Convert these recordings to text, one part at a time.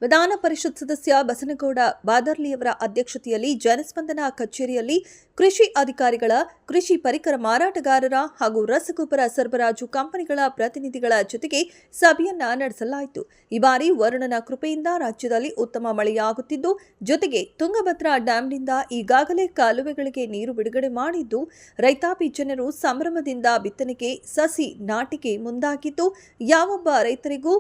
ವಿಧಾನ ಪರಿಷತ್ ಸದಸ್ಯ ಬಸನಗೌಡ ಬಾದರ್ಲಿಯವರ ಅಧ್ಯಕ್ಷತೆಯಲ್ಲಿ ಜನಸ್ಪಂದನ ಕಚೇರಿಯಲ್ಲಿ ಕೃಷಿ ಅಧಿಕಾರಿಗಳ, ಕೃಷಿ ಪರಿಕರ ಮಾರಾಟಗಾರರ ಹಾಗೂ ರಸಗೊಬ್ಬರ ಸರಬರಾಜು ಕಂಪನಿಗಳ ಪ್ರತಿನಿಧಿಗಳ ಜೊತೆಗೆ ಸಭೆಯನ್ನ ನಡೆಸಲಾಯಿತು. ಈ ಬಾರಿ ವರುಣನ ಕೃಪೆಯಿಂದ ರಾಜ್ಯದಲ್ಲಿ ಉತ್ತಮ ಮಳೆಯಾಗುತ್ತಿದ್ದು, ಜೊತೆಗೆ ತುಂಗಭದ್ರಾ ಡ್ಯಾಂನಿಂದ ಈಗಾಗಲೇ ಕಾಲುವೆಗಳಿಗೆ ನೀರು ಬಿಡುಗಡೆ ಮಾಡಿದ್ದು, ರೈತಾಪಿ ಜನರು ಸಂಭ್ರಮದಿಂದ ಬಿತ್ತನೆಗೆ ಸಸಿ ನಾಟಿಗೆ ಮುಂದಾಗಿದ್ದು, ಯಾವೊಬ್ಬ ರೈತರಿಗೂ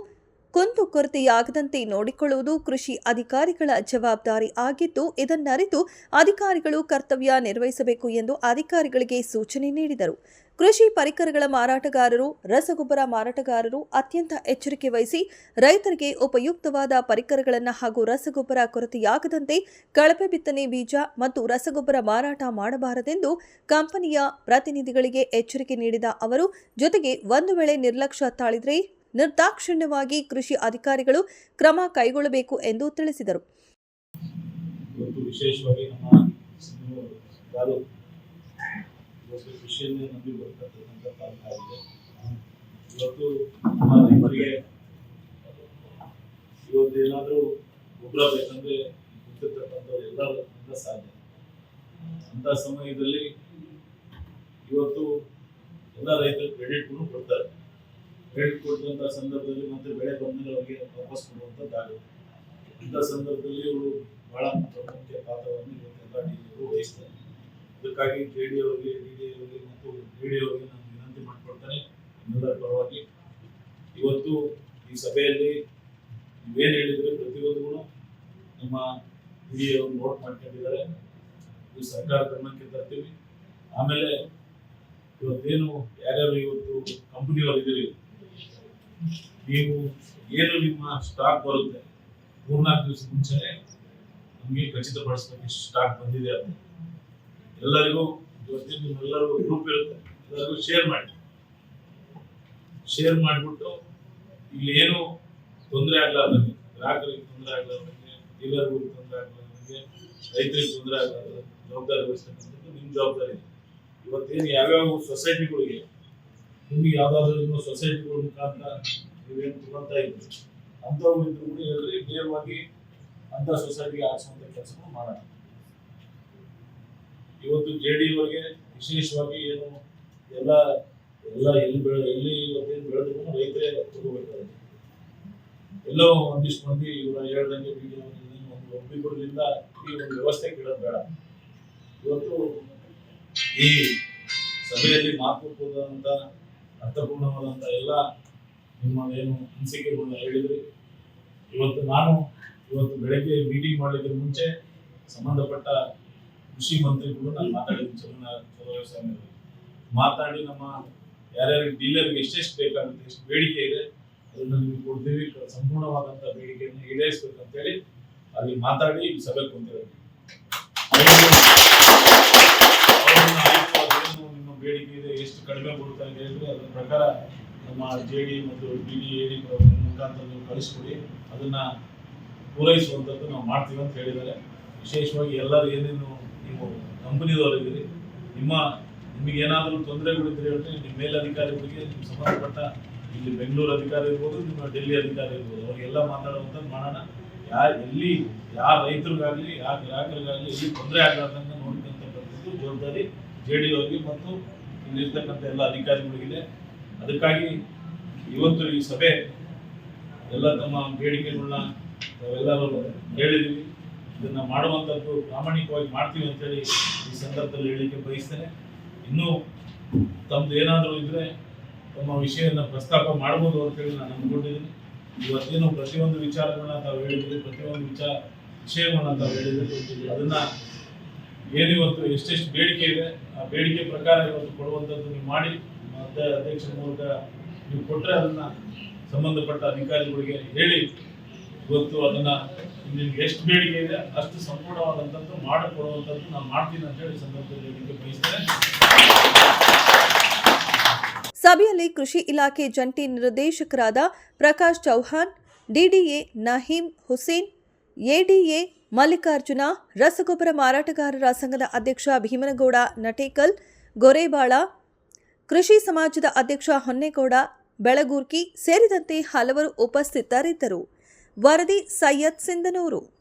ಕುಂದುಕೊರತೆಯಾಗದಂತೆ ನೋಡಿಕೊಳ್ಳುವುದು ಕೃಷಿ ಅಧಿಕಾರಿಗಳ ಜವಾಬ್ದಾರಿ ಆಗಿದ್ದು, ಇದನ್ನರಿತು ಅಧಿಕಾರಿಗಳು ಕರ್ತವ್ಯ ನಿರ್ವಹಿಸಬೇಕು ಎಂದು ಅಧಿಕಾರಿಗಳಿಗೆ ಸೂಚನೆ ನೀಡಿದರು. ಕೃಷಿ ಪರಿಕರಗಳ ಮಾರಾಟಗಾರರು, ರಸಗೊಬ್ಬರ ಮಾರಾಟಗಾರರು ಅತ್ಯಂತ ಎಚ್ಚರಿಕೆ ವಹಿಸಿ ರೈತರಿಗೆ ಉಪಯುಕ್ತವಾದ ಪರಿಕರಗಳನ್ನು ಹಾಗೂ ರಸಗೊಬ್ಬರ ಕೊರತೆಯಾಗದಂತೆ ಕಳಪೆ ಬಿತ್ತನೆ ಬೀಜ ಮತ್ತು ರಸಗೊಬ್ಬರ ಮಾರಾಟ ಮಾಡಬಾರದೆಂದು ಕಂಪನಿಯ ಪ್ರತಿನಿಧಿಗಳಿಗೆ ಎಚ್ಚರಿಕೆ ನೀಡಿದ ಅವರು, ಜೊತೆಗೆ ಒಂದು ವೇಳೆ ನಿರ್ಲಕ್ಷ್ಯ ತಾಳಿದರೆ ನಿರ್ದಾಕ್ಷಿಣ್ಯವಾಗಿ ಕೃಷಿ ಅಧಿಕಾರಿಗಳು ಕ್ರಮ ಕೈಗೊಳ್ಳಬೇಕು ಎಂದು ತಿಳಿಸಿದರು. ವಿಶೇಷವಾಗಿ ನಮ್ಮ ಕೃಷಿಯನ್ನು ನಂಬಿ ಬರ್ತಕ್ಕಂಥ ಕಾಲವಾಗಿದೆ. ಇವತ್ತು ನಮ್ಮ ರೈತರಿಗೆ ಏನಾದರೂ ಗೊಬ್ಬರ ಬೇಕಂದ್ರೆ ಗೊತ್ತಿರ್ತಕ್ಕಂಥವ್ರು ಎಲ್ಲರಿಂದ ಸಾಧ್ಯ. ಅಂತ ಸಮಯದಲ್ಲಿ ಇವತ್ತು ಎಲ್ಲ ರೈತರು ಕ್ರೆಡಿಟ್ ಕೊಡ್ತಾರೆ. ಕ್ರೆಡಿಟ್ ಕೊಟ್ಟಂತ ಸಂದರ್ಭದಲ್ಲಿ ಮತ್ತೆ ಬೆಳೆ ಬಂದರೆ ಅವರಿಗೆ ವಾಪಸ್ ಕೊಡುವಂಥದ್ದಾಗುತ್ತೆ. ಇಂಥ ಸಂದರ್ಭದಲ್ಲಿ ಇವರು ಬಹಳ ಪ್ರಮುಖ ಪಾತ್ರವನ್ನು ಇವತ್ತೆಲ್ಲ ಡಿಡಿಯವರು ವಹಿಸ್ತಾರೆ. ಅದಕ್ಕಾಗಿ JD ಅವರಿಗೆ, DD ಅವರಿಗೆ ಮತ್ತು DD ಅವರಿಗೆ ನಾನು ವಿನಂತಿ ಮಾಡಿಕೊಳ್ತೇನೆ ಎಲ್ಲರ ಪರವಾಗಿ. ಇವತ್ತು ಈ ಸಭೆಯಲ್ಲಿ ನೀವೇನು ಹೇಳಿದ್ರೆ ಪ್ರತಿಯೊಂದು ನಮ್ಮ DD ಅವರು ನೋಟ್ ಮಾಡ್ಕೊಂಡಿದ್ದಾರೆ. ಇದು ಸರ್ಕಾರ ಗಮನಕ್ಕೆ ತರ್ತೀವಿ. ಆಮೇಲೆ ಇವತ್ತೇನು ಯಾರ್ಯಾರು ಇವತ್ತು ಕಂಪನಿಯವರು ಇದ್ದೀರಿ, ನೀವು ಏನು ನಿಮ್ಮ ಸ್ಟಾಕ್ ಬರುತ್ತೆ 3-4 ದಿವಸ ಮುಂಚೆನೆ ನಮಗೆ ಖಚಿತಪಡಿಸ್ಬೇಕು ಇಷ್ಟು ಸ್ಟಾಕ್ ಬಂದಿದೆ ಅಂತ. ಎಲ್ಲರಿಗೂ ಇವತ್ತಿನ ನಿಮ್ಮೆಲ್ಲರೂ ಗ್ರೂಪ್ ಇರುತ್ತೆ, ಎಲ್ಲರಿಗೂ ಶೇರ್ ಮಾಡಿಬಿಟ್ಟು ಇಲ್ಲಿ ಏನು ತೊಂದರೆ ಆಗ್ಲಾರ್ದಂಗೆ, ಗ್ರಾಹಕರಿಗೆ ತೊಂದರೆ ಆಗ್ಲಾರ್ದಂಗೆ, ಡೀಲರ್ಗಳಿಗೆ ತೊಂದರೆ ಆಗ್ಲಾರ್ದಂಗೆ, ರೈತರಿಗೆ ತೊಂದರೆ ಆಗ್ಲಾರ್ದಂಗೆ ಜವಾಬ್ದಾರಿ ವಹಿಸ್ತಕ್ಕಂಥದ್ದು ನಿಮ್ಮ ಜವಾಬ್ದಾರಿ. ಇವತ್ತೇನು ಯಾವ್ಯಾವ ಸೊಸೈಟಿಗಳಿಗೆ ನಿಮಗೆ ಯಾವ್ದಾದ್ರು ಸೊಸೈಟಿಗಳ ಮುಖಾಂತರ ನೀವೇನು ತಗೊಂತ ಇದ್ರಿ ಅಂಥವ್ರು ಇದ್ರು ಕೂಡ ಹೇಳ್ರಿ, ನೇರವಾಗಿ ಅಂತ ಸೊಸೈಟಿಗೆ ಹಾಕ್ಸುವಂತ ಕೆಲಸ ಮಾಡೋಣ. ಇವತ್ತು JD ಅವರಿಗೆ ವಿಶೇಷವಾಗಿ ಏನು ಎಲ್ಲ ಎಲ್ಲಿ ಇವತ್ತೇನು ಬೆಳೆದ್ರು ರೈತರೇ ತಗೋಬೇಕಾಗುತ್ತೆ. ಎಲ್ಲೋ ಒಂದಿಷ್ಟು ಮಂದಿ ಇವರ ಹೇಳ್ದಂಗೆ ಒಬ್ಬಿಬ್ಬರಿಂದ ಈ ಒಂದು ವ್ಯವಸ್ಥೆ ಕೇಳೋದು ಬೇಡ. ಇವತ್ತು ಈ ಸಭೆಯಲ್ಲಿ ಮಹತ್ವಪೂರ್ಣವಾದಂಥ ಅರ್ಥಪೂರ್ಣವಾದಂಥ ಎಲ್ಲ ನಿಮ್ಮ ಏನು ಅನಿಸಿಕೆಗಳನ್ನ ಹೇಳಿದ್ರಿ. ಇವತ್ತು ಬೆಳಗ್ಗೆ ಮೀಟಿಂಗ್ ಮಾಡಲಿಕ್ಕೆ ಮುಂಚೆ ಸಂಬಂಧಪಟ್ಟ ಕೃಷಿ ಮಂತ್ರಿಗಳು ನಾನು ಮಾತಾಡಿದ್ದೀನಿ. ಮಾತಾಡಿ ನಮ್ಮ ಯಾರ್ಯಾರಿಗೆ ಡೀಲರ್ಗೆ ಎಷ್ಟೆಷ್ಟು ಬೇಕಾಗುತ್ತೆ, ಎಷ್ಟು ಬೇಡಿಕೆ ಇದೆ ಅದನ್ನು ನಿಮಗೆ ಕೊಡ್ತೀವಿ, ಸಂಪೂರ್ಣವಾದಂಥ ಬೇಡಿಕೆಯನ್ನು ಈಡೇರಿಸ್ಬೇಕಂತೇಳಿ ಅಲ್ಲಿ ಮಾತಾಡಿ ಈ ಸಭೆ ಕುಂತಿರೋದು. ನಿಮ್ಮ ಬೇಡಿಕೆ ಇದೆ, ಎಷ್ಟು ಕಡಿಮೆ ಕೊಡ್ತಾ ಇದೆ ಹೇಳಿದ್ರೆ ಅದರ ಪ್ರಕಾರ ನಮ್ಮ JD ಮತ್ತು DD AD ಮುಖಾಂತರ ನೀವು ಕಳಿಸ್ಕೊಡಿ, ಅದನ್ನ ಪೂರೈಸುವಂಥದ್ದು ನಾವು ಮಾಡ್ತೀವಿ ಅಂತ ಹೇಳಿದ್ದಾರೆ. ವಿಶೇಷವಾಗಿ ಎಲ್ಲರೂ ಏನೇನು ನೀವು ಕಂಪನಿದವರಿದ್ದೀರಿ, ನಿಮಗೇನಾದರೂ ತೊಂದರೆಗಳಿದ್ರೆ ಹೇಳಿದ್ರೆ ನಿಮ್ಮ ಮೇಲಧಿಕಾರಿಗಳಿಗೆ, ನಿಮ್ಮ ಸಂಬಂಧಪಟ್ಟ ಇಲ್ಲಿ ಬೆಂಗಳೂರು ಅಧಿಕಾರಿ ಇರ್ಬೋದು, ನಿಮ್ಮ ಡೆಲ್ಲಿ ಅಧಿಕಾರಿ ಇರ್ಬೋದು, ಅವರಿಗೆಲ್ಲ ಮಾತಾಡುವಂಥದ್ದು ಮಾಡೋಣ. ಯಾರ ರೈತರಿಗಾಗಲಿ ಯಾರ ಗ್ರಾಹಕರಿಗಾಗಲಿ ಎಲ್ಲಿ ತೊಂದರೆ ಆಗಲಾರ್ದಂಗೆ ನೋಡ್ಕೊಂತಕ್ಕಂಥದ್ದು ಜವಾಬ್ದಾರಿ JD ಅವರಿಗೆ ಮತ್ತು ಇಲ್ಲಿರ್ತಕ್ಕಂಥ ಎಲ್ಲ ಅಧಿಕಾರಿಗಳಿಗಿದೆ. ಅದಕ್ಕಾಗಿ ಇವತ್ತು ಈ ಸಭೆ ಎಲ್ಲ ತಮ್ಮ ಬೇಡಿಕೆಗಳನ್ನ ನಾವೆಲ್ಲರೂ ಹೇಳಿದ್ದೀವಿ. ಇದನ್ನ ಮಾಡುವಂಥದ್ದು ಪ್ರಾಮಾಣಿಕವಾಗಿ ಮಾಡ್ತೀವಿ ಅಂತೇಳಿ ಈ ಸಂದರ್ಭದಲ್ಲಿ ಹೇಳಿಕೆ ಬಯಸ್ತೇನೆ. ಇನ್ನೂ ತಮ್ಮದು ಏನಾದರೂ ಇದ್ರೆ ತಮ್ಮ ವಿಷಯನ ಪ್ರಸ್ತಾಪ ಮಾಡ್ಬೋದು ಅಂತೇಳಿ ನಾನು ಅಂದ್ಕೊಂಡಿದ್ದೀನಿ. ಇವತ್ತೇನು ಪ್ರತಿಯೊಂದು ವಿಚಾರಗಳನ್ನ ತಾವು ಹೇಳಿದ್ರಿ, ಪ್ರತಿಯೊಂದು ವಿಷಯಗಳನ್ನ ತಾವು ಹೇಳಿದ್ರಿ, ಅದನ್ನ ಏನಿವತ್ತು ಎಷ್ಟೆಷ್ಟು ಬೇಡಿಕೆ ಇದೆ ಆ ಬೇಡಿಕೆ ಪ್ರಕಾರ ಇವತ್ತು ಕೊಡುವಂಥದ್ದು ನೀವು ಮಾಡಿ, ಮತ್ತೆ ಅಧ್ಯಕ್ಷರ ಮೂಲಕ ನೀವು ಕೊಟ್ಟರೆ ಅದನ್ನ ಸಂಬಂಧಪಟ್ಟ ಅಧಿಕಾರಿಗಳಿಗೆ ಹೇಳಿ ಇವತ್ತು ಅದನ್ನ ನಿಮ್ಗೆ ಎಷ್ಟು ಬೇಡಿಕೆ ಇದೆ ಅಷ್ಟು ಸಂಪೂರ್ಣವಾದಂಥದ್ದು ಮಾಡಿಕೊಡುವಂಥದ್ದು ನಾನು ಮಾಡ್ತೀನಿ ಅಂತ ಹೇಳಿ ಸಂದರ್ಭದಲ್ಲಿ ಹೇಳಿಕೆ ಬಯಸ್ತೇನೆ. ಸಭೆಯಲ್ಲಿ ಕೃಷಿ ಇಲಾಖೆ ಜಂಟಿ ನಿರ್ದೇಶಕರಾದ ಪ್ರಕಾಶ್ ಚೌಹಾಣ್, DDA ನಹೀಂ ಹುಸೇನ್, ADA ಮಲ್ಲಿಕಾರ್ಜುನ, ರಸಗೊಬ್ಬರ ಮಾರಾಟಗಾರರ ಸಂಘದ ಅಧ್ಯಕ್ಷ ಭೀಮನಗೌಡ ನಟೇಕಲ್, ಗೊರೇಬಾಳ, ಕೃಷಿ ಸಮಾಜದ ಅಧ್ಯಕ್ಷ ಹೊನ್ನೇಗೌಡ ಬೆಳಗೂರ್ಕಿ ಸೇರಿದಂತೆ ಹಲವರು ಉಪಸ್ಥಿತರಿದ್ದರು. ವರದಿ ಸೈಯದ್ ಸಿಂಧನೂರು.